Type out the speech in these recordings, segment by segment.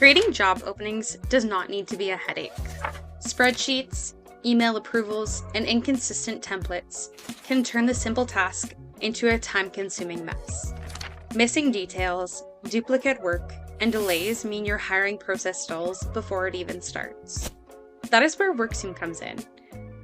Creating job openings does not need to be a headache. Spreadsheets, email approvals, and inconsistent templates can turn the simple task into a time-consuming mess. Missing details, duplicate work, and delays mean your hiring process stalls before it even starts. That is where Workzoom comes in.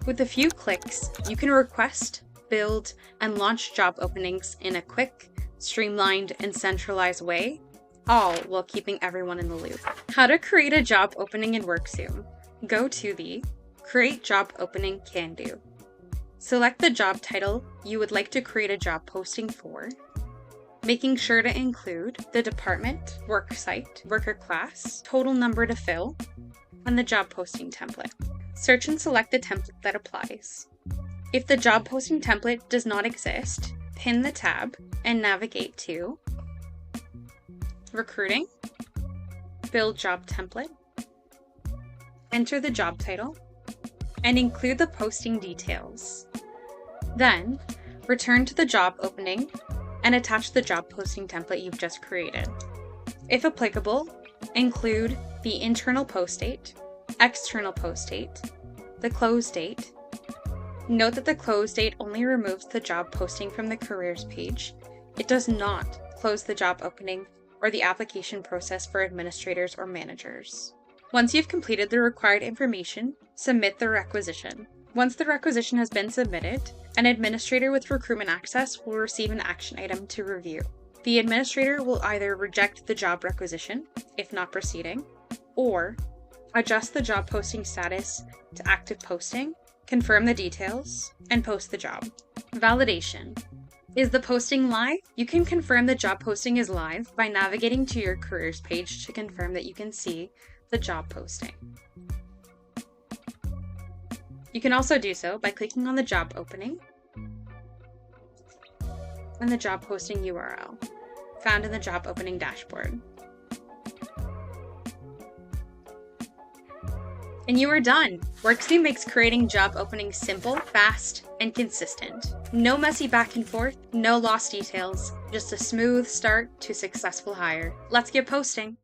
With a few clicks, you can request, build, and launch job openings in a quick, streamlined, and centralized way, all while keeping everyone in the loop. How to create a job opening in Workzoom. Go to the Create Job Opening Can Do. Select the job title you would like to create a job posting for, making sure to include the department, worksite, worker class, total number to fill, and the job posting template. Search and select the template that applies. If the job posting template does not exist, pin the tab and navigate to Recruiting, Build Job Template, enter the job title, and include the posting details. Then, return to the job opening and attach the job posting template you've just created. If applicable, include the internal post date, external post date, the close date. Note that the close date only removes the job posting from the careers page. It does not close the job opening or the application process for administrators or managers. Once you've completed the required information, submit the requisition. Once the requisition has been submitted, an administrator with recruitment access will receive an action item to review. The administrator will either reject the job requisition, if not proceeding, or adjust the job posting status to active posting, confirm the details, and post the job. Validation. Is the posting live? You can confirm the job posting is live by navigating to your careers page to confirm that you can see the job posting. You can also do so by clicking on the job opening and the job posting URL found in the job opening dashboard. And you are done! Workzoom makes creating job openings simple, fast, and consistent. No messy back and forth, no lost details, just a smooth start to successful hire. Let's get posting!